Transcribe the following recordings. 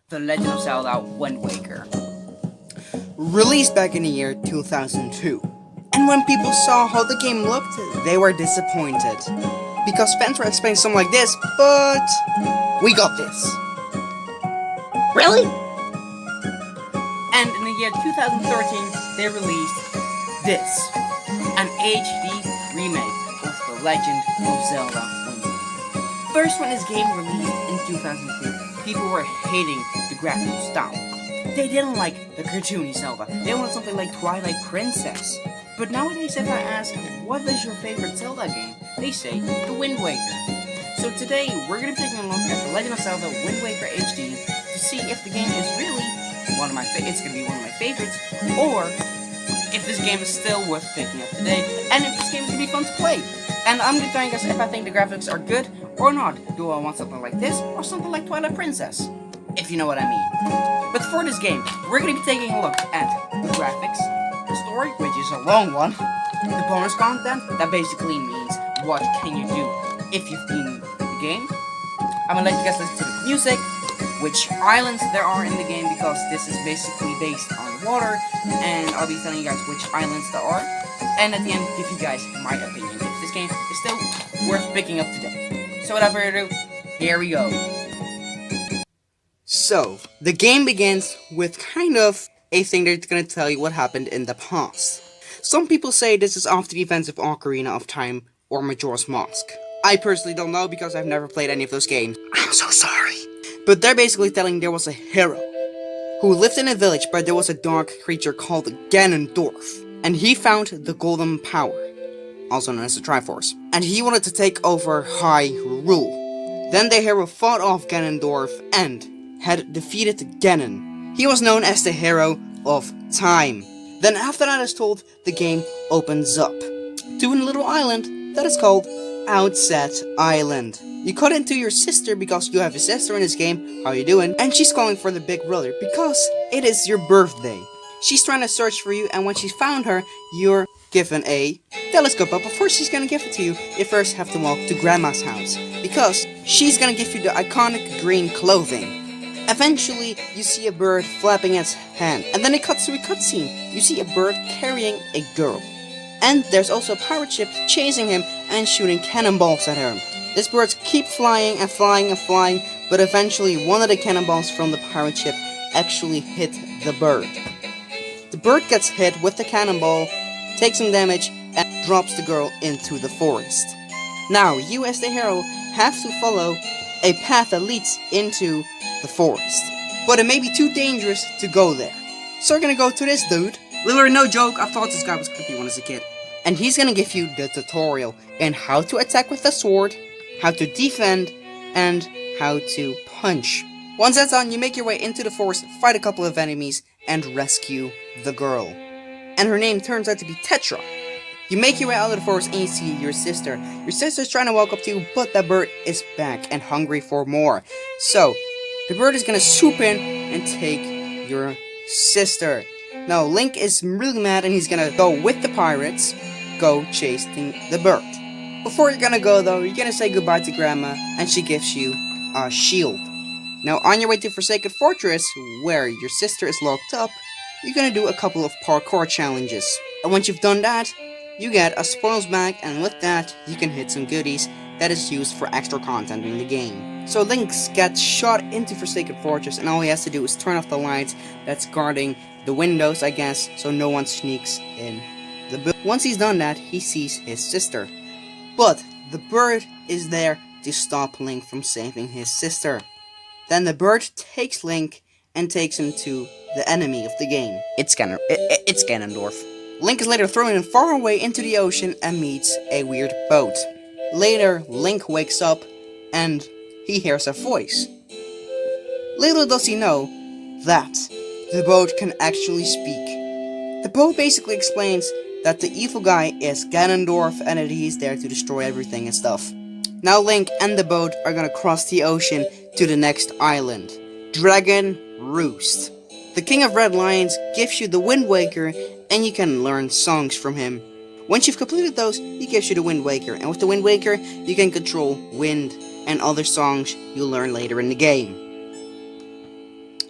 The Legend of Zelda Windwaker. Released back in the year 2002. And when people saw how the game looked, they were disappointed. Because fans were expecting something like this, but we got this. Really? And in the year 2013, they released this, an HD remake of The Legend of Zelda Windwaker. First, when this game released in 2002, people were hating the graphical style. They didn't like the cartoony Zelda. They wanted something like Twilight Princess. But nowadays, if I ask, what is your favorite Zelda game? They say, The Wind Waker. So today, we're going to be taking a look at The Legend of Zelda Wind Waker HD to see if the game is really one of my it's going to be one of my favorites, or if this game is still worth picking up today, and if this game is going to be fun to play. And I'm going to tell you guys if I think the graphics are good or not. Do I want something like this, or something like Twilight Princess? If you know what I mean. But for this game, we're going to be taking a look at the graphics, the story, which is a long one, the bonus content, that basically means what can you do if you've beaten the game. I'm going to let you guys listen to the music, which islands there are in the game, because this is basically based on water, and I'll be telling you guys which islands there are, and at the end, give you guys my opinion if this game is still worth picking up today. So without further ado, here we go. So, the game begins with kind of a thing that's going to tell you what happened in the past. Some people say this is after the events of Ocarina of Time or Majora's Mask. I personally don't know because I've never played any of those games. I'm so sorry. But they're basically telling there was a hero who lived in a village, but there was a dark creature called Ganondorf. And he found the Golden Power, also known as the Triforce. And he wanted to take over Hyrule. Then the hero fought off Ganondorf and had defeated Ganon. He was known as the hero of time. Then after that is told, the game opens up to a little island that is called Outset Island. You cut into your sister because you have a sister in this game, how you doing? And she's calling for the big brother because it is your birthday. She's trying to search for you, and when she found her, you're given a telescope. But before she's gonna give it to you, you first have to walk to Grandma's house because she's gonna give you the iconic green clothing. Eventually, you see a bird flapping its hand, and then it cuts to a cutscene. You see a bird carrying a girl. And there's also a pirate ship chasing him and shooting cannonballs at him. These birds keep flying and flying and flying, but eventually one of the cannonballs from the pirate ship actually hit the bird. The bird gets hit with the cannonball, takes some damage, and drops the girl into the forest. Now, you as the hero have to follow a path that leads into the forest. But it may be too dangerous to go there. So we're gonna go to this dude. Literally no joke, I thought this guy was creepy when I was a kid. And he's gonna give you the tutorial in how to attack with the sword, how to defend, and how to punch. Once that's done, you make your way into the forest, fight a couple of enemies, and rescue the girl. And her name turns out to be Tetra. You make your way out of the forest and you see your sister. Your sister's trying to walk up to you, but the bird is back and hungry for more. So, the bird is gonna swoop in and take your sister. Now, Link is really mad and he's gonna go with the pirates, go chasing the bird. Before you're gonna go though, you're gonna say goodbye to Grandma, and she gives you a shield. Now, on your way to Forsaken Fortress, where your sister is locked up, you're gonna do a couple of parkour challenges. And once you've done that, you get a spoils bag, and with that, you can hit some goodies that is used for extra content in the game. So Link gets shot into Forsaken Fortress, and all he has to do is turn off the lights that's guarding the windows, I guess, so no one sneaks in the building. Once he's done that, he sees his sister. But the bird is there to stop Link from saving his sister. Then the bird takes Link and takes him to the enemy of the game. It's Ganondorf. Link is later thrown far away into the ocean and meets a weird boat. Later, Link wakes up and he hears a voice. Little does he know that the boat can actually speak. The boat basically explains that the evil guy is Ganondorf and that he's there to destroy everything and stuff. Now Link and the boat are gonna cross the ocean to the next island, Dragon Roost. The King of Red Lions gives you the Wind Waker, and you can learn songs from him. Once you've completed those, he gives you the Wind Waker, and with the Wind Waker, you can control wind and other songs you'll learn later in the game.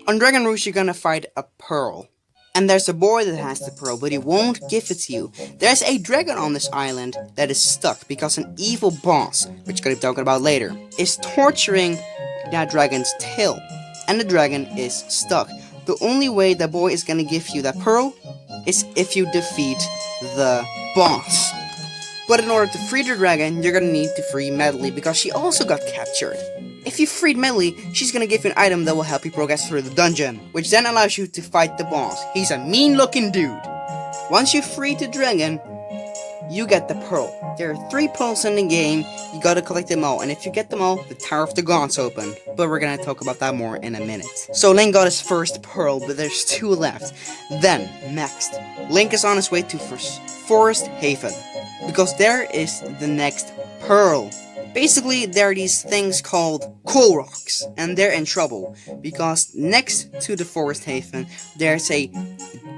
On Dragon Rouge, you're gonna fight a pearl. And there's a boy that has the pearl, but he won't give it to you. There's a dragon on this island that is stuck because an evil boss, which we're gonna be talking about later, is torturing that dragon's tail. And the dragon is stuck. The only way the boy is gonna give you that pearl is if you defeat the boss. But in order to free the dragon, you're gonna need to free Medley because she also got captured. If you freed Medley, she's gonna give you an item that will help you progress through the dungeon, which then allows you to fight the boss. He's a mean looking dude. Once you free the dragon, you get the pearl. There are 3 pearls in the game, you gotta collect them all, and if you get them all, the Tower of the Gods open. But we're gonna talk about that more in a minute. So Link got his first pearl, but there's 2 left. Then, next, Link is on his way to Forest Haven, because there is the next pearl. Basically, there are these things called coal rocks, and they're in trouble, because next to the Forest Haven, there's a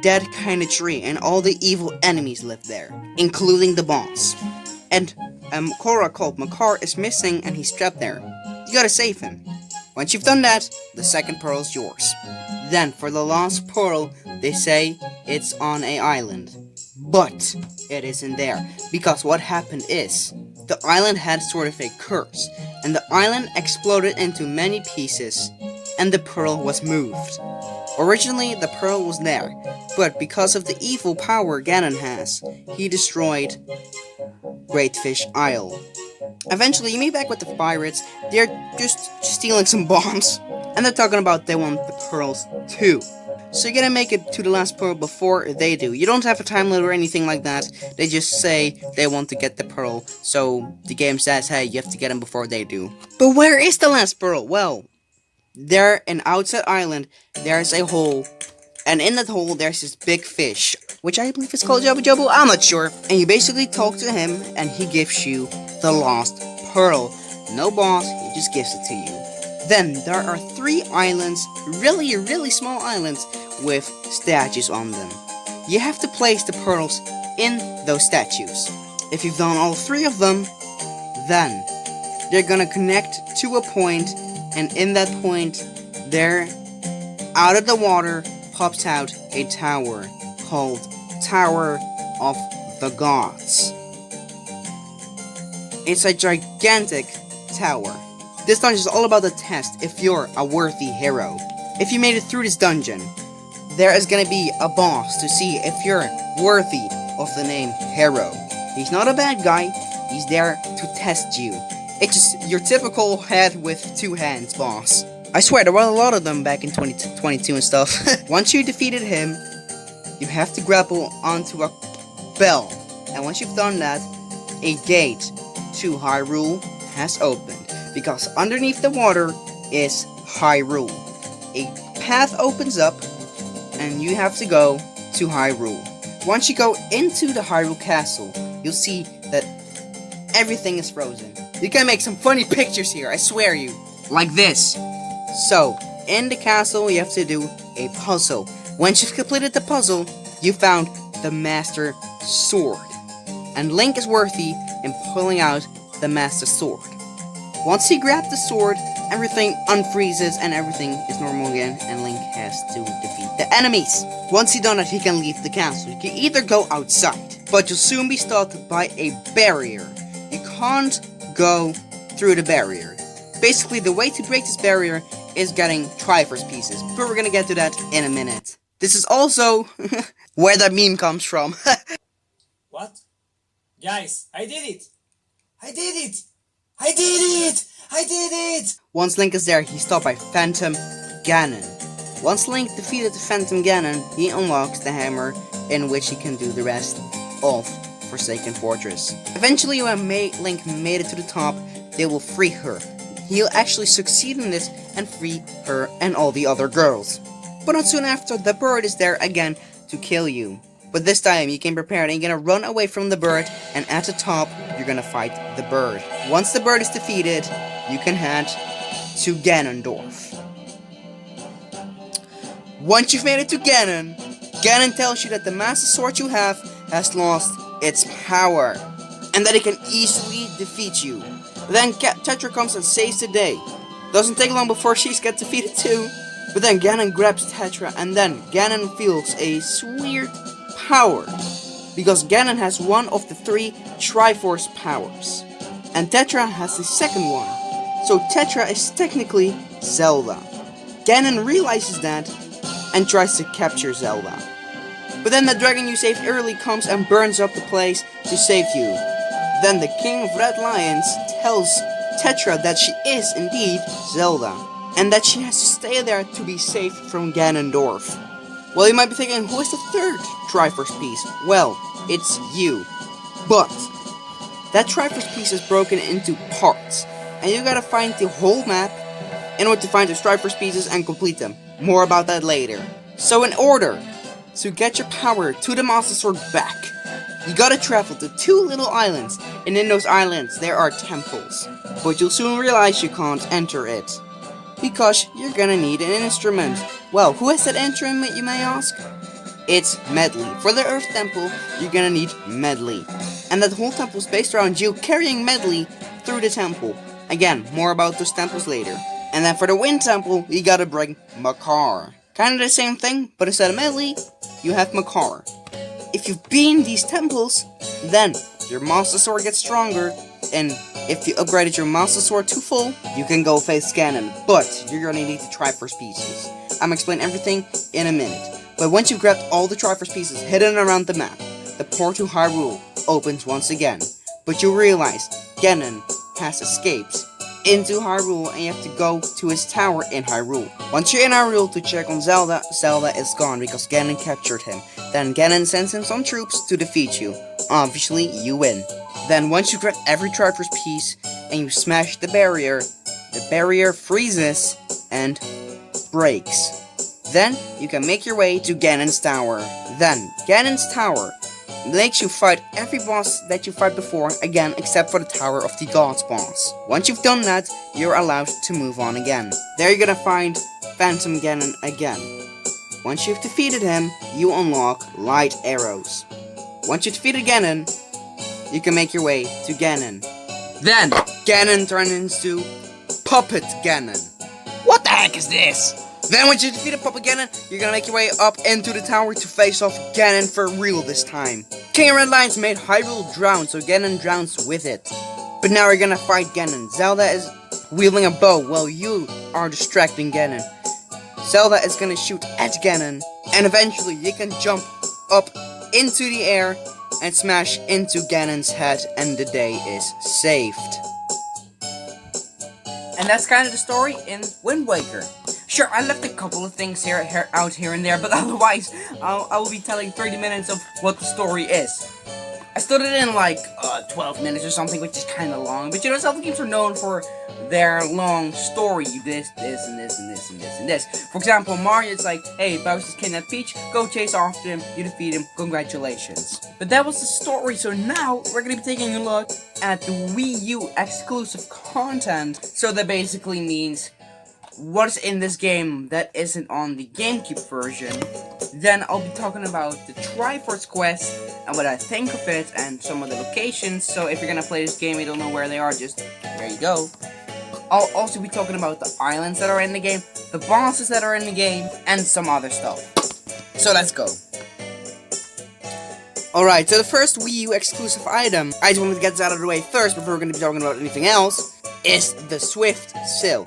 dead kind of tree, and all the evil enemies live there, including the boss. And a coal rock called Makar is missing, and he's trapped there. You gotta save him. Once you've done that, the second pearl is yours. Then, for the last pearl, they say it's on an island. But it isn't there, because what happened is, the island had sort of a curse, and the island exploded into many pieces, and the pearl was moved. Originally, the pearl was there, but because of the evil power Ganon has, he destroyed Great Fish Isle. Eventually, you meet back with the pirates. They're just stealing some bombs, and they're talking about they want the pearls too. So you're gonna make it to the last pearl before they do. You don't have a time limit or anything like that. They just say they want to get the pearl, so the game says, hey, you have to get them before they do. But where is the last pearl? Well, there in Outside Island, there's a hole, and in that hole there's this big fish, which I believe is called Jabu Jabu, I'm not sure. And you basically talk to him, and he gives you the lost pearl. No boss, he just gives it to you. Then, there are 3 islands, really small islands, with statues on them. You have to place the pearls in those statues. If you've done all 3 of them, then they're gonna connect to a point, and in that point, there, out of the water, pops out a tower called Tower of the Gods. It's a gigantic tower. This dungeon is all about the test if you're a worthy hero. If you made it through this dungeon, there is gonna be a boss to see if you're worthy of the name Hero. He's not a bad guy, he's there to test you. It's just your typical head with 2 hands boss. I swear, there were a lot of them back in 2022 and stuff. Once you defeated him, you have to grapple onto a bell. And once you've done that, a gate to Hyrule has opened. Because underneath the water is Hyrule. A path opens up, and you have to go to Hyrule. Once you go into the Hyrule Castle, you'll see that everything is frozen. You can make some funny pictures here, I swear you. Like this. So, in the castle, you have to do a puzzle. Once you've completed the puzzle, you found the Master Sword. And Link is worthy in pulling out the Master Sword. Once he grabbed the sword, everything unfreezes and everything is normal again, and Link has to defeat the enemies. Once he's done that, he can leave the castle. You can either go outside, but you'll soon be stopped by a barrier. You can't go through the barrier. Basically, the way to break this barrier is getting Triforce pieces, but we're gonna get to that in a minute. This is also where that meme comes from. What? Guys, I did it! I did it! I did it! I did it! Once Link is there, he's stopped by Phantom Ganon. Once Link defeated the Phantom Ganon, he unlocks the hammer in which he can do the rest of Forsaken Fortress. Eventually, when Link made it to the top, they will free her. He'll actually succeed in this and free her and all the other girls. But not soon after, the bird is there again to kill you. But this time, you can prepare and you're gonna run away from the bird, and at the top, you're gonna fight the bird. Once the bird is defeated, you can head to Ganondorf. Once you've made it to Ganon, Ganon tells you that the Master Sword you have has lost its power, and that it can easily defeat you. Then Tetra comes and saves the day. Doesn't take long before she gets defeated too, But then Ganon grabs Tetra, and then Ganon feels a weird power. Because Ganon has one of the 3 Triforce powers. And Tetra has the second one. So Tetra is technically Zelda. Ganon realizes that and tries to capture Zelda. But then the dragon you saved early comes and burns up the place to save you. Then the King of Red Lions tells Tetra that she is indeed Zelda, and that she has to stay there to be safe from Ganondorf. Well, you might be thinking, who is the 3rd Triforce piece? Well, it's you. But that Triforce piece is broken into parts, and you gotta find the whole map in order to find the Triforce pieces and complete them. More about that later. So in order to get your power to the Master Sword back, you gotta travel to 2 little islands, and in those islands there are temples. But you'll soon realize you can't enter it, because you're gonna need an instrument. Well, who has that instrument, you may ask? It's Medley. For the Earth Temple, you're gonna need Medley. And that whole temple is based around you carrying Medley through the temple. Again, more about those temples later. And then for the Wind Temple, you gotta bring Makar. Kinda the same thing, but instead of Medley, you have Makar. If you've beaten these temples, then your Master Sword gets stronger, and if you upgraded your Master Sword to full, you can go face Ganon, but you're gonna need the Triforce pieces. I'm gonna explain everything in a minute. But once you've grabbed all the Triforce pieces hidden around the map, the port to Hyrule opens once again. But you realize Ganon has escaped into Hyrule, and you have to go to his tower in Hyrule. Once you're in Hyrule to check on Zelda, Zelda is gone because Ganon captured him. Then Ganon sends in some troops to defeat you. Obviously, you win. Then once you grab every Triforce piece and you smash the barrier freezes and breaks. Then you can make your way to Ganon's tower. Then Ganon's tower makes you fight every boss that you fight before again, except for the Tower of the Gods boss. Once you've done that, you're allowed to move on again. There you're gonna find Phantom Ganon again. Once you've defeated him, you unlock light arrows. Once you defeated Ganon, you can make your way to Ganon. Then Ganon turns into Puppet Ganon. What the heck is this? Then once you defeat Puppet Ganon, you're gonna make your way up into the tower to face off Ganon for real this time. King of Red Lions made Hyrule drown, so Ganon drowns with it. But now we're gonna fight Ganon. Zelda is wielding a bow while you are distracting Ganon. Zelda is gonna shoot at Ganon, and eventually you can jump up into the air and smash into Ganon's head, and the day is saved. And that's kind of the story in Windwaker. Sure, I left a couple of things out here and there, but otherwise, I will be telling 30 minutes of what the story is. I stood it in like 12 minutes or something, which is kind of long. But you know, Zelda games are known for their long story. You this, and this, and this, and this, and this. For example, Mario, it's like, hey, Bowser's kidnapped Peach, go chase after him, you defeat him, congratulations. But that was the story, so now we're going to be taking a look at the Wii U exclusive content. So that basically means what's in this game that isn't on the GameCube version. Then I'll be talking about the Triforce Quest and what I think of it and some of the locations. So if you're gonna play this game and you don't know where they are, just there you go. I'll also be talking about the islands that are in the game, the bosses that are in the game, and some other stuff. So let's go. Alright, so the first Wii U exclusive item, I just wanted to get this out of the way first before we're going to be talking about anything else, is the Swift Sail.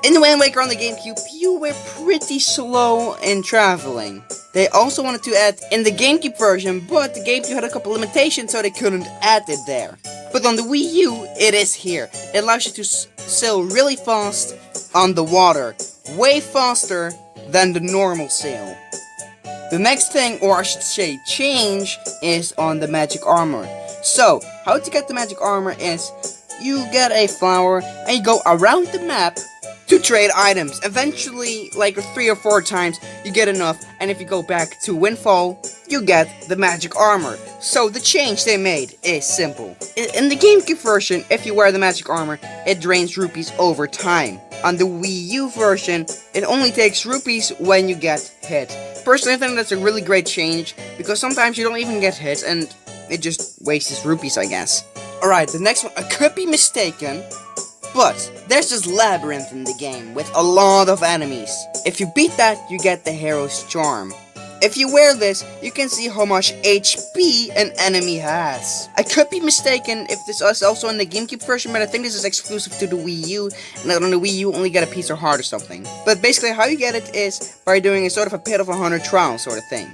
In the Wind Waker on the GameCube, you were pretty slow in traveling. They also wanted to add in the GameCube version, but the GameCube had a couple limitations, so they couldn't add it there. But on the Wii U, it is here. It allows you to sail really fast on the water, way faster than the normal sail. The next thing, or I should say change, is on the magic armor. So, how to get the magic armor is, you get a flower, and you go around the map to trade items. Eventually, like 3 or 4 times, you get enough, and if you go back to Windfall, you get the magic armor. So the change they made is simple. In the GameCube version, if you wear the magic armor, it drains rupees over time. On the Wii U version, it only takes rupees when you get hit. Personally, I think that's a really great change, because sometimes you don't even get hit, and it just wastes rupees, I guess. Alright, the next one, I could be mistaken, but there's this labyrinth in the game with a lot of enemies. If you beat that, you get the hero's charm. If you wear this, you can see how much HP an enemy has. I could be mistaken if this is also in the GameCube version, but I think this is exclusive to the Wii U, and on the Wii U only get a piece of heart or something. But basically how you get it is by doing a sort of a Pit of 100 Trials sort of thing.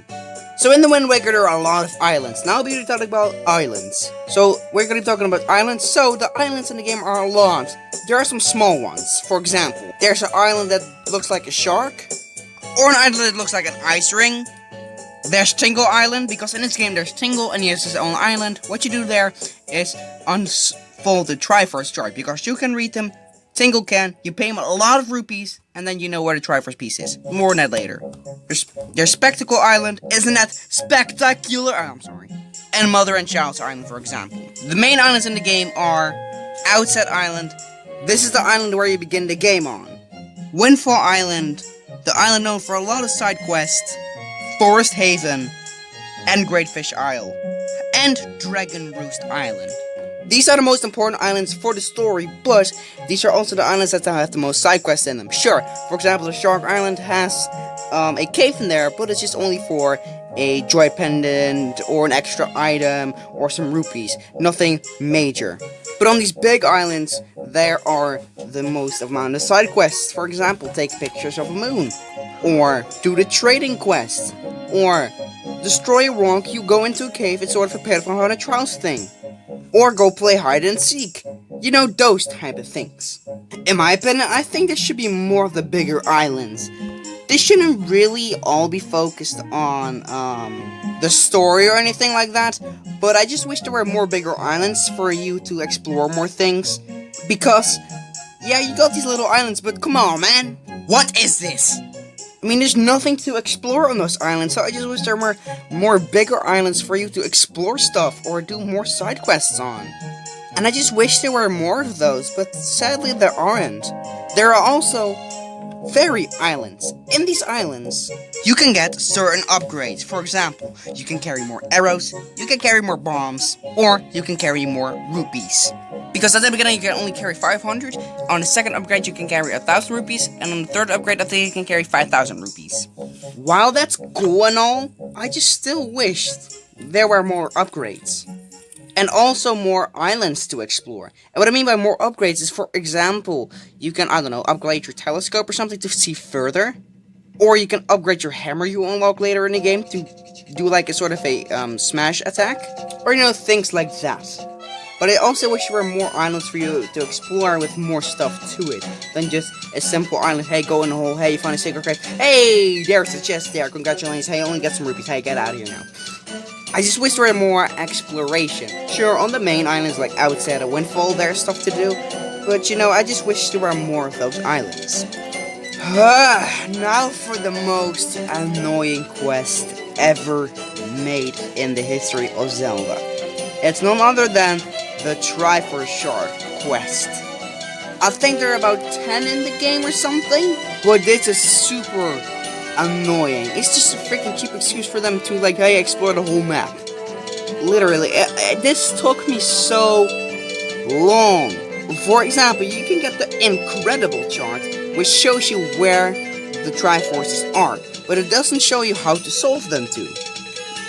So in the Wind Waker there are a lot of islands. Now we're going to talk about islands. So we're going to be talking about islands. So the islands in the game are a lot. There are some small ones. For example, there's an island that looks like a shark, or an island that looks like an ice ring. There's Tingle Island, because in this game there's Tingle and he has his own island. What you do there is unfold the Triforce chart, because you can read them, Tingle can, you pay him a lot of rupees, and then you know where the Triforce piece is. More on that later. There's Spectacle Island, isn't that spectacular? Oh, I'm sorry. And Mother and Child's Island, for example. The main islands in the game are Outset Island. This is the island where you begin the game on. Windfall Island, the island known for a lot of side quests. Forest Haven, and Great Fish Isle, and Dragon Roost Island. These are the most important islands for the story, but these are also the islands that have the most side quests in them. Sure, for example, the Shark Island has a cave in there, but it's just only for a joy pendant, or an extra item, or some rupees. Nothing major. But on these big islands, there are the most amount of side quests. For example, take pictures of a moon, or do the trading quest, or destroy a rock, you go into a cave, it's sort of a Pit of 100 Trials thing, or go play hide and seek. You know, those type of things. In my opinion, I think there should be more of the bigger islands. They shouldn't really all be focused on the story or anything like that, but I just wish there were more bigger islands for you to explore more things. Because, yeah, you got these little islands, but come on, man. What is this? I mean, there's nothing to explore on those islands, so I just wish there were more bigger islands for you to explore stuff or do more side quests on. And I just wish there were more of those, but sadly there aren't. There are also fairy islands. In these islands, you can get certain upgrades. For example, you can carry more arrows, you can carry more bombs, or you can carry more rupees. Because at the beginning you can only carry 500, on the second upgrade you can carry 1,000 rupees, and on the third upgrade I think you can carry 5,000 rupees. While that's cool and all, I just still wished there were more upgrades. And also more islands to explore. And what I mean by more upgrades is, for example, you can, I don't know, upgrade your telescope or something to see further. Or you can upgrade your hammer you unlock later in the game to do like a sort of a smash attack. Or, you know, things like that. But I also wish there were more islands for you to explore with more stuff to it than just a simple island. Hey, go in the hole. Hey, you find a secret cave. Hey, there's a chest there. Congratulations. Hey, only get some rupees. Hey, get out of here now. I just wish there were more exploration. Sure, on the main islands like Outset and Windfall, there's stuff to do. But, you know, I just wish there were more of those islands. Now for the most annoying quest ever made in the history of Zelda. It's none other than the Triforce Shard quest. I think there are about 10 in the game or something, but this is super annoying. It's just a freaking cheap excuse for them to, like, hey, explore the whole map. Literally, this took me so long. For example, you can get the Incredible chart, which shows you where the Triforces are, but it doesn't show you how to solve them too.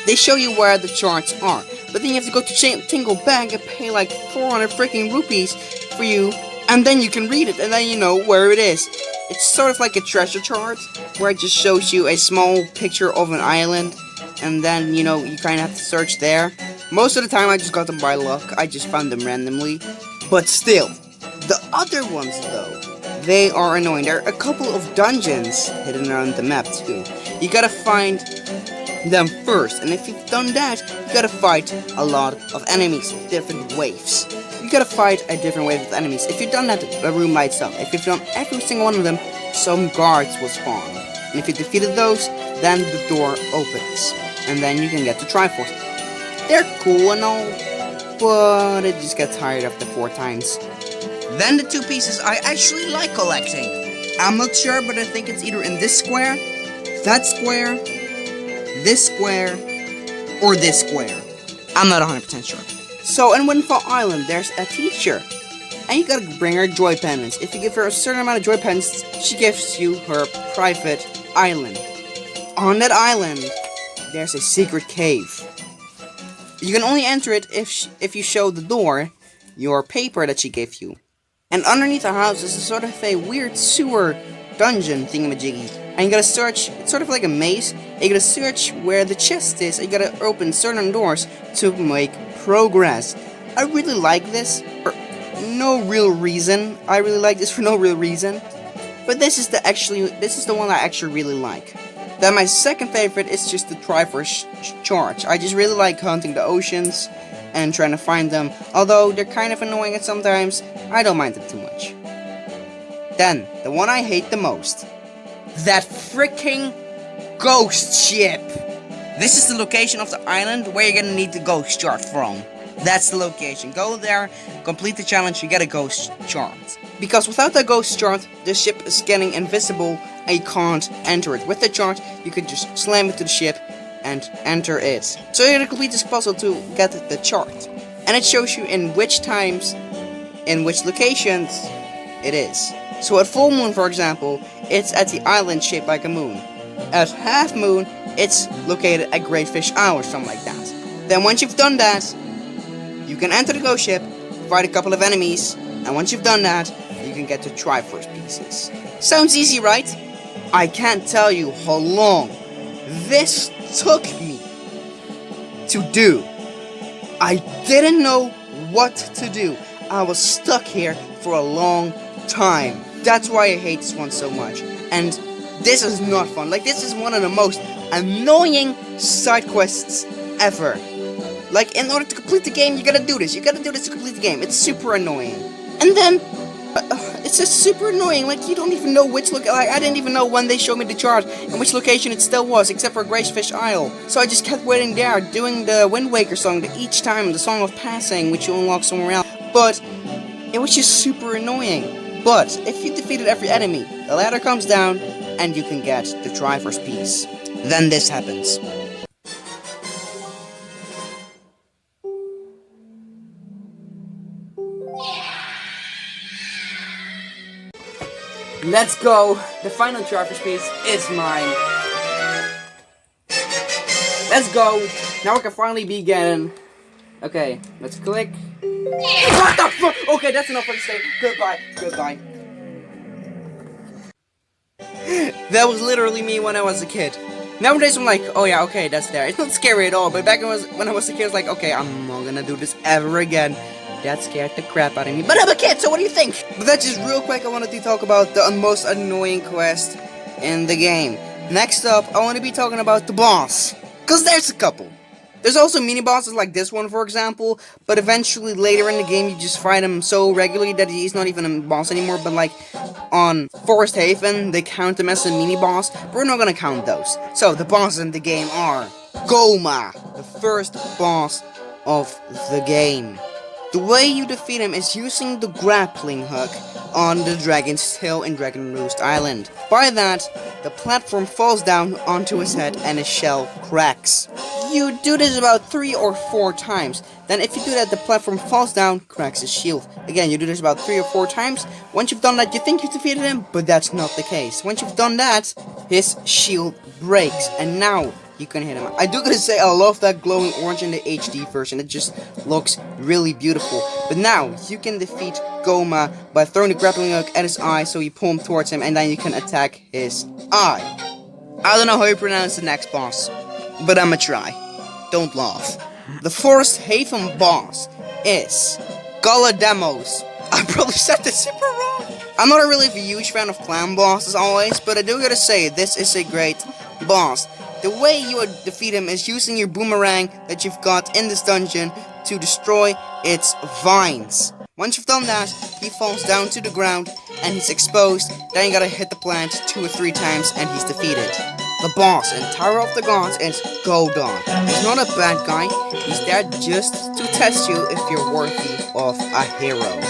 They show you where the charts are, but then you have to go to Tingle Bank and pay like 400 freaking rupees for you, and then you can read it, and then you know where it is. It's sort of like a treasure chart, where it just shows you a small picture of an island, and then, you know, you kind of have to search there. Most of the time I just got them by luck, I just found them randomly. But still, the other ones though, they are annoying. There are a couple of dungeons hidden around the map too. You gotta find them first, and if you've done that, you gotta fight a lot of enemies, different waves. You gotta fight a different wave of enemies. If you've done that, the room lights up. If you've done every single one of them, some guards will spawn. And if you defeated those, then the door opens. And then you can get the Triforce. They're cool and all, but it just gets tired after 4 times. Then the 2 pieces I actually like collecting. I'm not sure, but I think it's either in this square, that square, this square, or this square. I'm not 100% sure. So in Windfall Island, there's a teacher. and you gotta bring her joy pendants. If you give her a certain amount of joy pendants, she gives you her private island. On that island, there's a secret cave. You can only enter it if you show the door your paper that she gave you. And underneath the house is a sort of a weird sewer dungeon thingamajiggy. And you gotta search, it's sort of like a maze. And you gotta search where the chest is, and you gotta open certain doors to make progress. I really like this for no real reason. I really like this for no real reason. But this is the one I actually really like. Then my second favorite is just the Triforce Charge. I just really like hunting the oceans and trying to find them. Although they're kind of annoying at sometimes, I don't mind them too much. Then, the one I hate the most. That freaking ghost ship! This is the location of the island where you're gonna need the ghost shard from. That's the location. Go there, complete the challenge, you get a ghost shard. Because without the ghost shard, the ship is getting invisible and you can't enter it. With the shard, you can just slam it to the ship and enter it. So you're gonna complete this puzzle to get the chart. And it shows you in which times, in which locations it is. So at full moon, for example, it's at the island shaped like a moon. At half moon, it's located at Great Fish Isle or something like that. Then once you've done that, you can enter the ghost ship, fight a couple of enemies, and once you've done that, you can get the Triforce pieces. Sounds easy, right? I can't tell you how long this took me to do. I didn't know what to do. I was stuck here for a long time. That's why I hate this one so much. And this is not fun. Like, this is one of the most annoying side quests ever. Like, in order to complete the game, you gotta do this. You gotta do this to complete the game. It's super annoying. And then, it's just super annoying. Like, you don't even know which I didn't even know when they showed me the chart and which location it still was, except for Great Fish Isle. So I just kept waiting there, doing the Windwaker song each time, the Song of Passing, which you unlock somewhere else. But it was just super annoying. But if you defeated every enemy, the ladder comes down and you can get the Triforce piece. Then this happens. Let's go! The final Triforce piece is mine. Let's go! Now we can finally begin. Okay, let's click. What the fuck? Okay, that's enough for today. Goodbye. Goodbye. That was literally me when I was a kid. Nowadays I'm like, oh yeah, okay, that's there. It's not scary at all, but back when I was a kid, I was like, okay, I'm not gonna do this ever again. That scared the crap out of me. But I'm a kid, so what do you think? But that's just real quick, I wanted to talk about the most annoying quest in the game. Next up, I want to be talking about the boss. Because there's a couple. There's also mini-bosses like this one, for example, but eventually later in the game you just fight him so regularly that he's not even a boss anymore, but like on Forest Haven, they count him as a mini-boss, but we're not gonna count those. So, the bosses in the game are Goma, the first boss of the game. The way you defeat him is using the grappling hook on the Dragon's Tail in Dragon Roost Island. By that, the platform falls down onto his head and his shell cracks. You do this about 3 or 4 times. Then if you do that, the platform falls down, cracks his shield. Again, you do this about 3 or 4 times. Once you've done that, you think you defeated him, but that's not the case. Once you've done that, his shield breaks, and now you can hit him. I do gotta say, I love that glowing orange in the HD version. It just looks really beautiful. But now, you can defeat Goma by throwing the grappling hook at his eye, so you pull him towards him, and then you can attack his eye. I don't know how you pronounce the next boss, but I'ma try. Don't laugh. The Forest Haven boss is Galademos. I probably said this super wrong. I'm not really a huge fan of clown bosses always, but I do gotta say, this is a great boss. The way you would defeat him is using your boomerang that you've got in this dungeon to destroy its vines. Once you've done that, he falls down to the ground and he's exposed. Then you gotta hit the plant 2 or 3 times and he's defeated. The boss in Tower of the Gods is Godon. He's not a bad guy, he's there just to test you if you're worthy of a hero.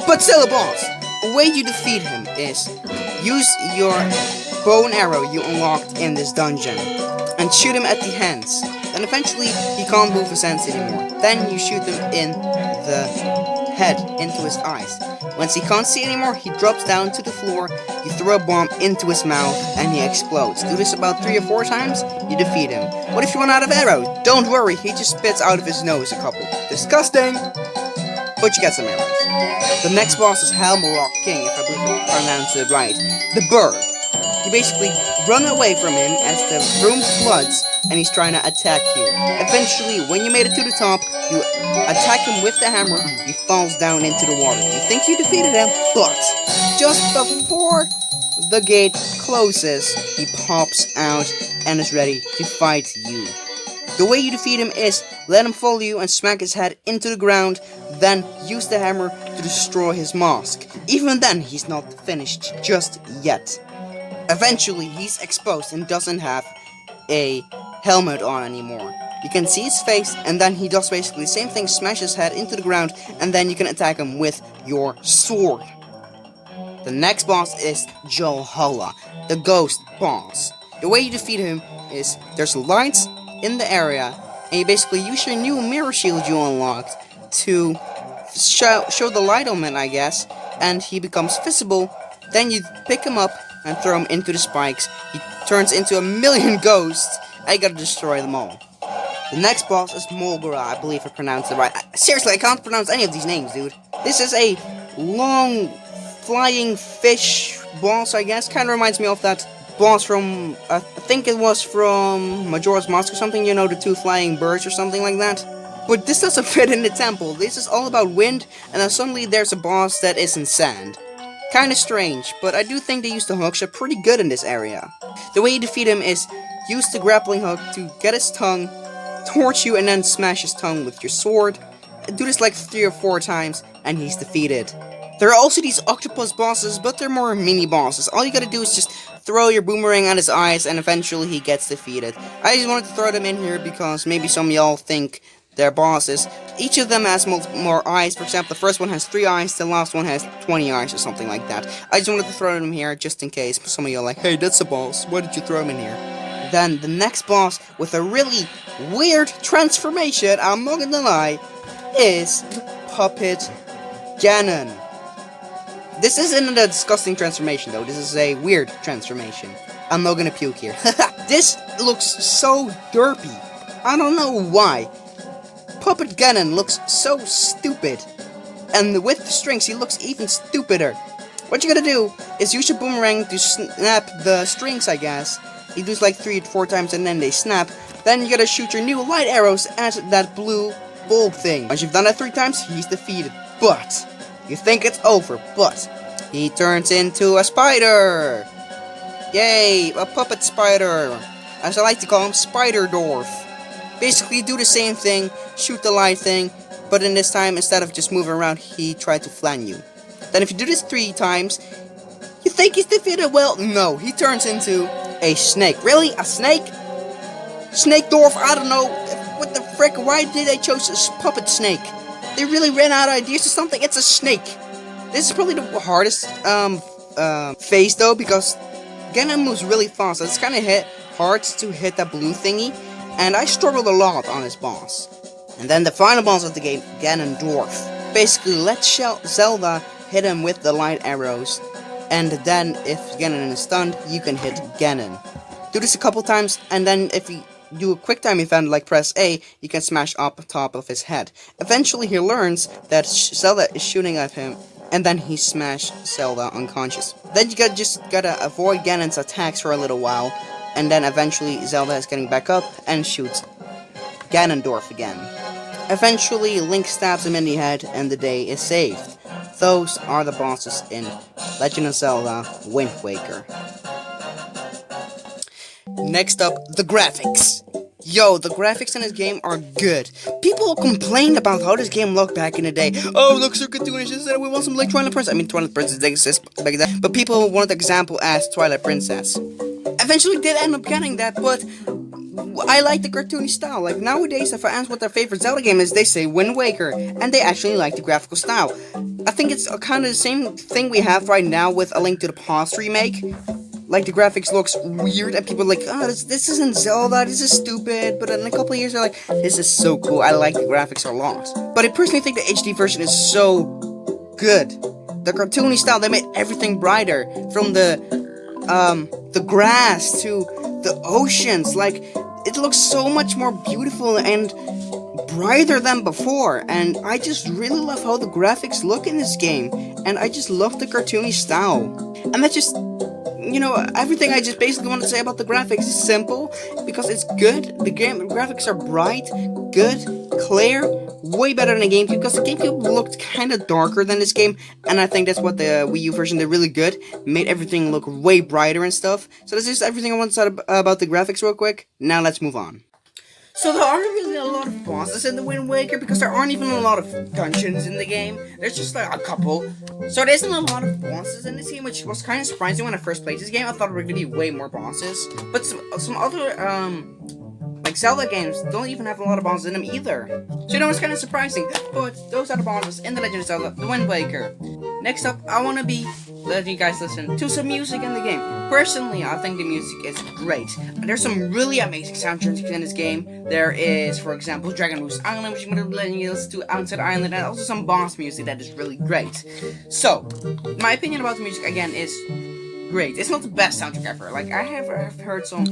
But still a boss! The way you defeat him is use your bow and arrow you unlocked in this dungeon and shoot him at the hands. Then eventually he can't move his hands anymore. Then you shoot him in the head into his eyes. Once he can't see anymore, he drops down to the floor, you throw a bomb into his mouth, and he explodes. Do this about 3 or 4 times, you defeat him. What if you run out of arrows? Don't worry, he just spits out of his nose a couple. Disgusting! But you get some arrows. The next boss is Helmrock King, if I believe I pronounced it right. The bird. You basically run away from him as the room floods and he's trying to attack you. Eventually, when you made it to the top, you attack him with the hammer, he falls down into the water. You think you defeated him, but just before the gate closes, he pops out and is ready to fight you. The way you defeat him is let him follow you and smack his head into the ground, then use the hammer to destroy his mask. Even then, he's not finished just yet. Eventually, he's exposed and doesn't have a helmet on anymore. You can see his face, and then he does basically the same thing, smash his head into the ground, and then you can attack him with your sword. The next boss is Johola, the ghost boss. The way you defeat him is there's lights in the area, and you basically use your new mirror shield you unlocked to show the light on him, I guess, and he becomes visible. Then you pick him up and throw him into the spikes. He turns into a million ghosts, and you gotta destroy them all. The next boss is Mulgara, I believe I pronounced it right. Seriously, I can't pronounce any of these names, dude. This is a long, flying fish boss, I guess. Kinda reminds me of that boss from, I think it was from Majora's Mask or something, you know, the 2 flying birds or something like that. But this doesn't fit in the temple. This is all about wind, and then suddenly there's a boss that is in sand. Kinda strange, but I do think they use the hooks are pretty good in this area. The way you defeat him is use the grappling hook to get his tongue, torch you, and then smash his tongue with your sword. Do this like 3 or 4 times, and he's defeated. There are also these octopus bosses, but they're more mini bosses. All you gotta do is just throw your boomerang at his eyes, and eventually he gets defeated. I just wanted to throw them in here because maybe some of y'all think they're bosses. Each of them has more eyes. For example, the first one has 3 eyes, the last one has 20 eyes or something like that. I just wanted to throw them here just in case some of you are like, hey, that's a boss, why did you throw him in here? Then the next boss with a really weird transformation, I'm not gonna lie, is Puppet Ganon. This isn't a disgusting transformation though, this is a weird transformation. I'm not gonna puke here. This looks so derpy. I don't know why. Puppet Ganon looks so stupid, and with the strings he looks even stupider. What you gotta do is use your boomerang to snap the strings, I guess. You do it like 3 or 4 times and then they snap. Then you gotta shoot your new light arrows at that blue bulb thing. Once you've done that 3 times, he's defeated. But you think it's over, but he turns into a spider. Yay, a puppet spider. As I like to call him, Spider Dwarf. Basically do the same thing, shoot the light thing, but in this time, instead of just moving around, he tried to flan you. Then if you do this 3 times, you think he's defeated? Well, no, he turns into a snake. Really? A snake? Snake Dwarf? I don't know. What the frick? Why did they choose a puppet snake? They really ran out of ideas or something? It's a snake. This is probably the hardest phase though, because Ganon moves really fast, so it's kind of hard to hit that blue thingy. And I struggled a lot on this boss. And then the final boss of the game, Ganondorf. Basically, let Zelda hit him with the light arrows. And then, if Ganon is stunned, you can hit Ganon. Do this a couple times, and then if you do a quick time event like press A, you can smash up top of his head. Eventually, he learns that Zelda is shooting at him, and then he smashed Zelda unconscious. Then you just gotta avoid Ganon's attacks for a little while. And then eventually Zelda is getting back up and shoots Ganondorf again. Eventually Link stabs him in the head and the day is saved. Those are the bosses in Legend of Zelda Windwaker. Next up, the graphics. Yo, the graphics in this game are good. People complained about how this game looked back in the day. Oh, it looks so cartoonish. We want some like Twilight Princess. I mean, Twilight Princess didn't exist back then, but people wanted the example as Twilight Princess. Eventually did end up getting that, but I like the cartoony style. Like nowadays, if I ask what their favorite Zelda game is, they say Wind Waker, and they actually like the graphical style. I think it's kind of the same thing we have right now with A Link to the Past remake. like the graphics looks weird and people are like, oh, this isn't Zelda, this is stupid. But in a couple of years they're like, this is so cool, I like the graphics a lot. But I personally think the HD version is so good. The cartoony style, they made everything brighter, from the grass to the oceans. Like, it looks so much more beautiful and brighter than before, and I just really love how the graphics look in this game, and I just love the cartoony style. And that's just, everything I just basically want to say about the graphics is simple, because it's good. The game graphics are bright, good, clear, way better than the GameCube, because the GameCube looked kind of darker than this game, and I think that's what the Wii U version did really good, made everything look way brighter and stuff. So that's just everything I want to say about the graphics real quick. Now let's move on. So there aren't really a lot of bosses in the Wind Waker, because there aren't even a lot of dungeons in the game. There's just like a couple. So there isn't a lot of bosses in this game, which was kind of surprising when I first played this game. I thought there were going to be way more bosses. But some other, like Zelda games don't even have a lot of bosses in them either. So it's kind of surprising. But those are the bosses in The Legend of Zelda, the Wind Waker. Next up, I want to be letting you guys listen to some music in the game. Personally, I think the music is great. There's some really amazing soundtracks in this game. There is, for example, Dragon Roost Island, which I'm going to be letting you listen to, Outside Island, and also some boss music that is really great. So, my opinion about the music, again, is great. It's not the best soundtrack ever. Like, I have heard some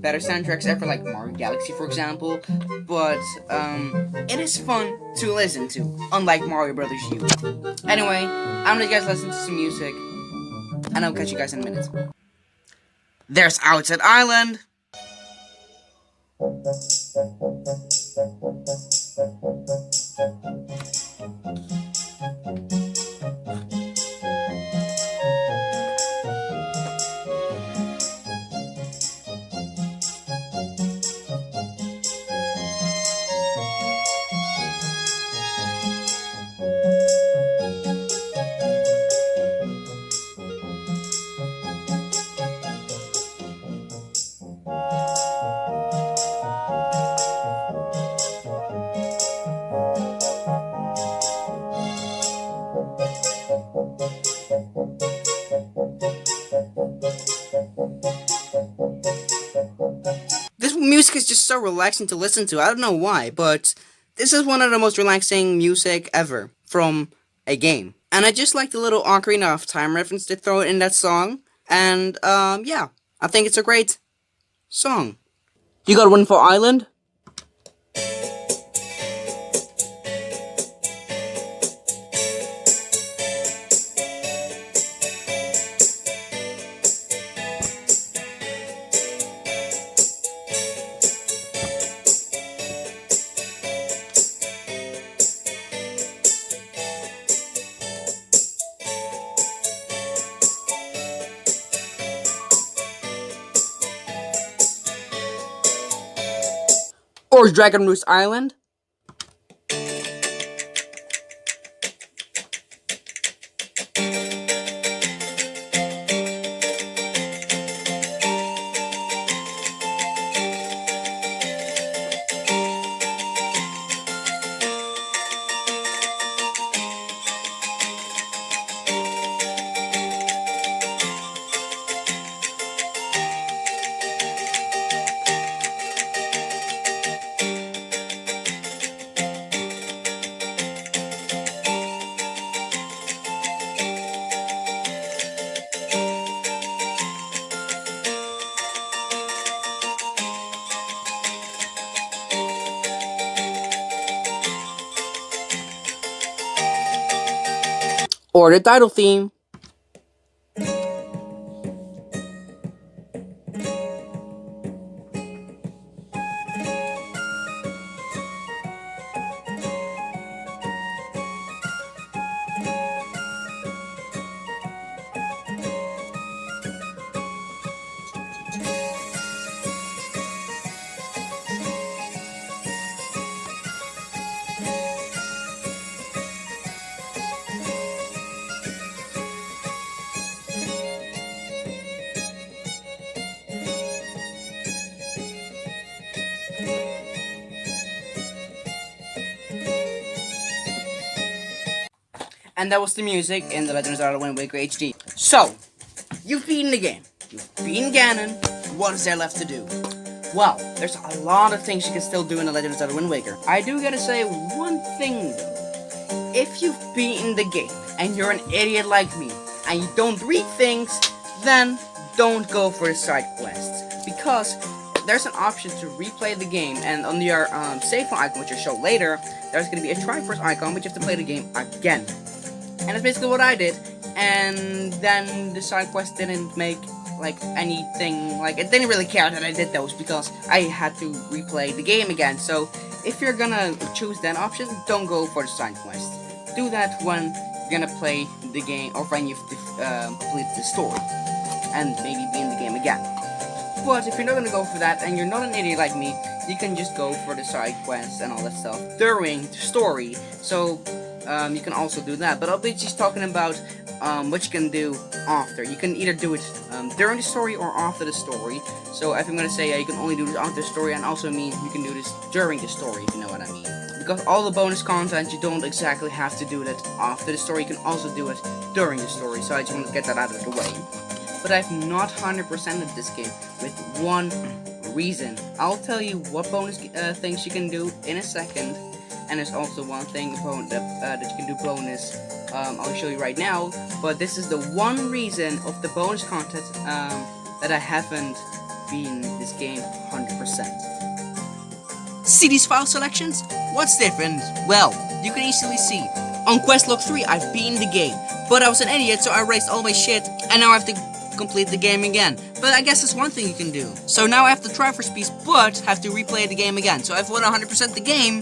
better soundtracks ever, like Mario Galaxy, for example, but it is fun to listen to, unlike Mario Brothers U. Anyway, I'm gonna let you guys listen to some music, and I'll catch you guys in a minute. There's Outside Island. This music is just so relaxing to listen to. I don't know why, but this is one of the most relaxing music ever from a game. And I just like the little Ocarina of Time reference they throw in that song. And, yeah, I think it's a great song. You got one for Island? Or Dragon Roost Island? Or the title theme? And that was the music in The Legend of Zelda Wind Waker HD. So, you've beaten the game. You've beaten Ganon. What is there left to do? Well, there's a lot of things you can still do in The Legend of Zelda Wind Waker. I do gotta say one thing though. If you've beaten the game and you're an idiot like me and you don't read things, then don't go for the side quests, because there's an option to replay the game, and on your save file icon, which I'll show later, there's going to be a Triforce icon, which you have to play the game again. And that's basically what I did, and then the side quest didn't make, like, anything, like, it didn't really care that I did those, because I had to replay the game again. So, if you're gonna choose that option, don't go for the side quest. Do that when you're gonna play the game, or when you've completed the story, and maybe be in the game again. But if you're not gonna go for that, and you're not an idiot like me, you can just go for the side quests and all that stuff during the story. So, you can also do that. But I'll be just talking about what you can do after. You can either do it during the story or after the story. So if I'm gonna say you can only do this after the story, and also mean you can do this during the story, if you know what I mean. Because all the bonus content, you don't exactly have to do that after the story. You can also do it during the story. So I just want to get that out of the way. But I've not 100%ed this game with one reason. I'll tell you what bonus things you can do in a second, and there's also one thing that you can do bonus. I'll show you right now. But this is the one reason of the bonus content that I haven't beaten this game 100%. See these file selections? What's different? Well, you can easily see. On quest log 3, I've beaten the game, but I was an idiot, so I erased all my shit, and now I have to complete the game again. But I guess that's one thing you can do. So now I have the Triforce piece, but have to replay the game again. So if I want 100% the game,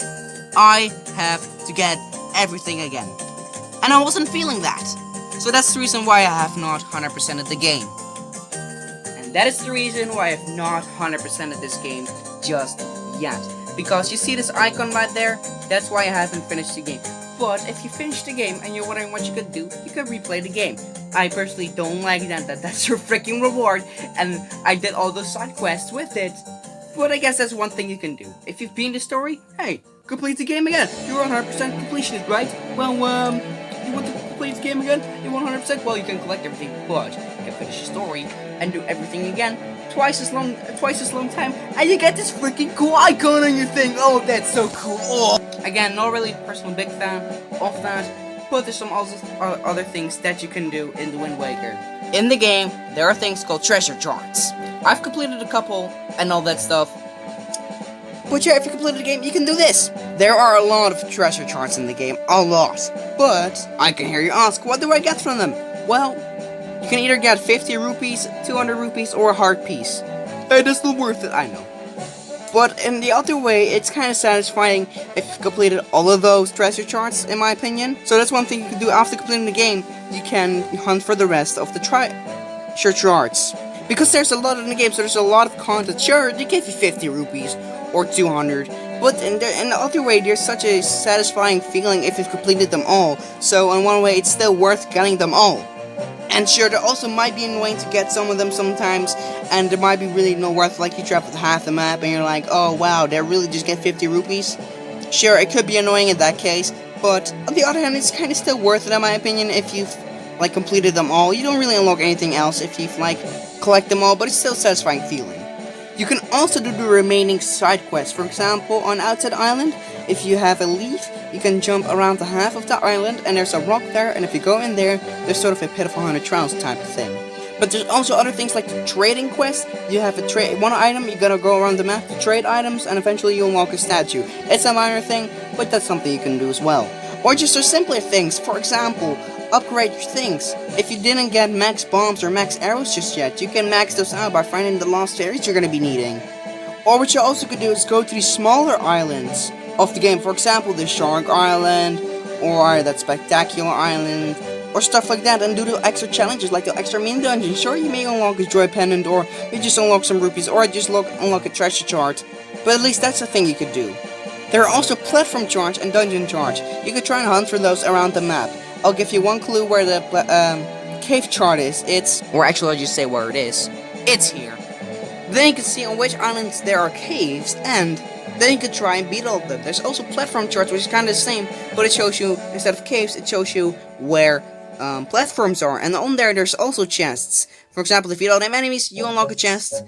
I have to get everything again. And I wasn't feeling that. So that's the reason why I have not 100%ed the game. And that is the reason why I have not 100%ed this game just yet. Because you see this icon right there? That's why I haven't finished the game. But if you finish the game and you're wondering what you could do, you could replay the game. I personally don't like that's your freaking reward, and I did all those side quests with it. But I guess that's one thing you can do. If you've beaten the story, hey, complete the game again. You're 100% completionist, right? Well, you want to complete the game again? You want 100%? Well, you can collect everything, but you can finish the story and do everything again twice as long time, and you get this freaking cool icon on your thing. Oh, that's so cool. Oh. Again, not really a personal big fan of that, but there's some other things that you can do in the Wind Waker. In the game, there are things called treasure charts. I've completed a couple and all that stuff. But yeah, if you completed the game, you can do this. There are a lot of treasure charts in the game, a lot. But I can hear you ask, what do I get from them? Well, you can either get 50 rupees, 200 rupees, or a heart piece. Hey, that's not worth it, I know. But in the other way, it's kind of satisfying if you've completed all of those treasure charts, in my opinion. So that's one thing you can do after completing the game. You can hunt for the rest of the treasure charts. Because there's a lot in the game, so there's a lot of content. Sure, they give you 50 rupees or 200. But in the other way, there's such a satisfying feeling if you've completed them all. So in one way, it's still worth getting them all. And sure, there also might be annoying to get some of them sometimes, and there might be really no worth, like you travel half the map and you're like, oh wow, they really just get 50 rupees? Sure, it could be annoying in that case, but on the other hand, it's kind of still worth it in my opinion if you've, like, completed them all. You don't really unlock anything else if you've, like, collect them all, but it's still a satisfying feeling. You can also do the remaining side quests. For example, on Outside Island, if you have a leaf, you can jump around the half of the island, and there's a rock there, and if you go in there, there's sort of a pit of 100 trials type of thing. But there's also other things like the trading quest. You have one item, you gotta go around the map to trade items, and eventually you unlock a statue. It's a minor thing, but that's something you can do as well. Or just the simpler things, for example, upgrade your things. If you didn't get max bombs or max arrows just yet, you can max those out by finding the lost fairies you're gonna be needing. Or what you also could do is go to these smaller islands of the game, for example, the Shark Island, or that Spectacular Island, or stuff like that, and do the extra challenges, like the extra mini dungeon. Sure, you may unlock a joy pendant, or you just unlock some rupees, or just unlock a treasure chart, but at least that's a thing you could do. There are also platform charts and dungeon charts. You could try and hunt for those around the map. I'll give you one clue where the cave chart is. Or actually I'll just say where it is. It's here. Then you can see on which islands there are caves, and then you can try and beat all of them. There's also platform charts, which is kind of the same, but it shows you, instead of caves, it shows you where platforms are, and on there's also chests. For example, if you don't have enemies, you unlock a chest.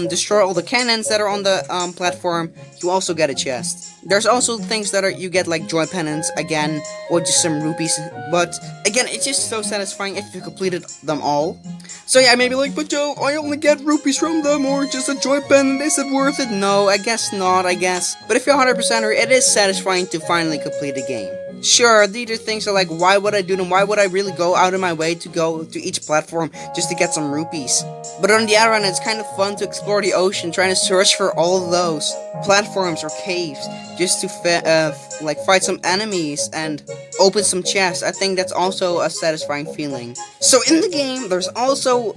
Destroy all the cannons that are on the platform, you also get a chest. There's also things that are you get like joy pennants again, or just some rupees. But again, it's just so satisfying if you completed them all. So yeah, maybe like, but Joe, I only get rupees from them, or just a joy pen. Is it worth it? No, I guess not. I guess. But if you're 100%er, it is satisfying to finally complete a game. Sure, these are things are like, why would I do them? Why would I really go out of my way to go to each platform just to get some rupees? But on the other hand, it's kind of fun to explore the ocean, trying to search for all of those platforms or caves, just to like fight some enemies and open some chests. I think that's also a satisfying feeling. So in the game, there's also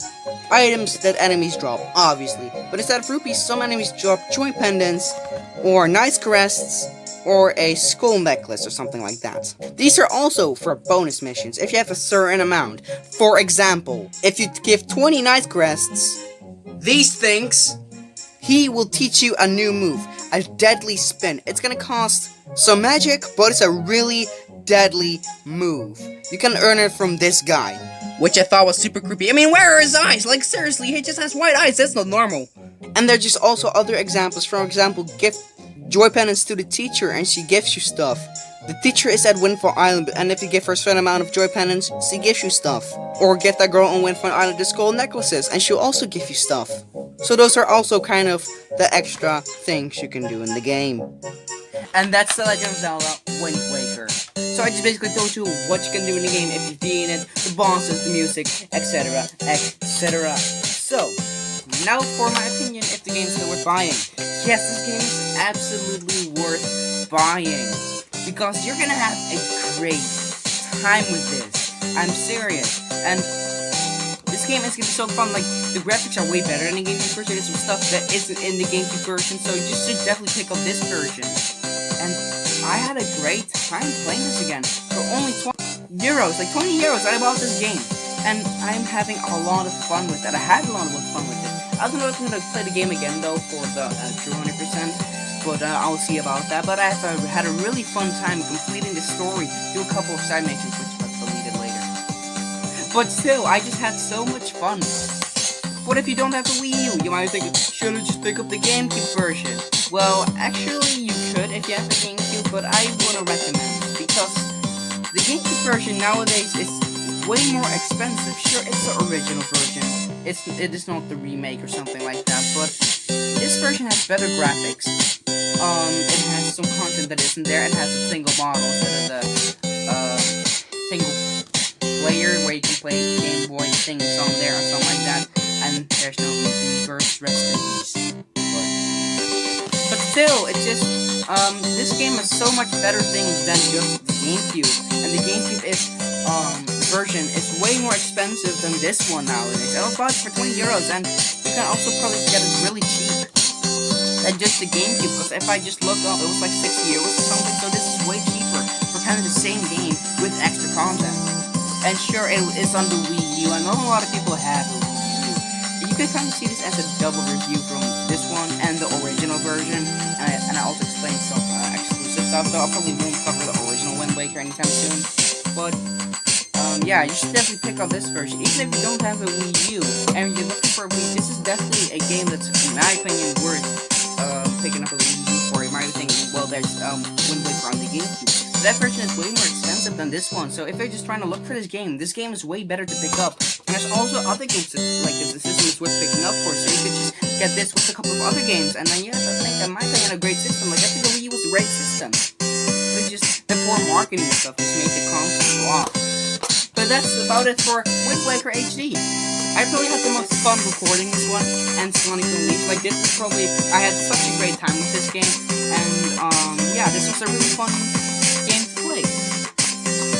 items that enemies drop, obviously. But instead of rupees, some enemies drop joy pendants, or nice crests, or a skull necklace or something like that. These are also for bonus missions if you have a certain amount. For example, if you give 20 nice crests, these things, he will teach you a new move, a deadly spin. It's gonna cost some magic, but it's a really deadly move. You can earn it from this guy, which I thought was super creepy. I mean, where are his eyes? Like, seriously, he just has white eyes. That's not normal. And there's just also other examples. For example, give joy pendants to the teacher and she gives you stuff. The teacher is at Windfall Island, and if you give her a certain amount of joy pendants, she gives you stuff. Or give that girl on Windfall Island the skull necklaces, and she'll also give you stuff. So those are also kind of the extra things you can do in the game. And that's The Legend of Zelda Windwaker. So I just basically told you what you can do in the game if you've beaten it, the bosses, the music, etc, etc. So, now for my opinion, if the game is still worth buying. Yes, this game is absolutely worth buying, because you're gonna have a great time with this. I'm serious. And this game is gonna be so fun. Like, the graphics are way better in the GameCube version. There's some stuff that isn't in the GameCube version, so you should definitely pick up this version. And I had a great time playing this again. For only 20 euros, like 20 euros, I bought this game. And I'm having a lot of fun with it. I had a lot of fun with it. I don't know if I'm gonna play the game again though for the 200%, but I'll see about that. But I had a really fun time completing the story, do a couple of side missions, which I'll delete it later. But still, I just had so much fun. What if you don't have a Wii U? You might think, should I just pick up the GameCube version? Well, actually you could if you have a GameCube, but I wouldn't recommend it, because the GameCube version nowadays is way more expensive. Sure, it's the original version. It is not the remake or something like that, but this version has better graphics. It has some content that isn't there. It has a single model instead of the single player where you can play Game Boy, sing a song there or something like that. And there's no reverse rest in peace. But still, it's just this game has so much better things than just the GameCube, and the GameCube is version is way more expensive than this one nowadays. I bought it for 20 euros, and you can also probably get it really cheap than just the GameCube, because if I just look up, it was like 60 euros or something, so this is way cheaper for kind of the same game with extra content. And sure, it is on the Wii U, I know a lot of people have a Wii U. You can kind of see this as a double review from this one and the original version, and I also explained some exclusive stuff, so I probably won't cover the original Wind Waker anytime soon, but yeah, you should definitely pick up this version. Even if you don't have a Wii U and you're looking for a Wii, this is definitely a game that's, in my opinion, worth picking up a Wii U for. You might be thinking, well, there's Wind Waker on the GameCube. That version is way more expensive than this one, so if you're just trying to look for this game is way better to pick up. And there's also other games that, like, the system is worth picking up for, so you could just get this with a couple of other games, and then you have to think, in my opinion, a great system. Like, I think the Wii U was a great system. But just the poor marketing and stuff just made the console flop. But that's about it for Windwaker HD. I probably had the most fun recording this one, and Sonic Unleashed. Like, this was probably, I had such a great time with this game, and, yeah, this was a really fun game to play.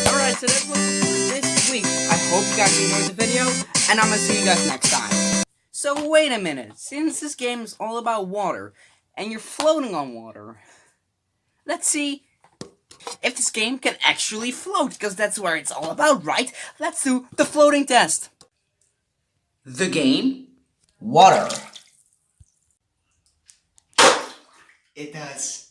Alright, so that was it for this week. I hope you guys enjoyed the video, and I'm gonna see you guys next time. So, wait a minute. Since this game is all about water, and you're floating on water, let's see if this game can actually float, because that's where it's all about, right? Let's do the floating test. The game, water. It does.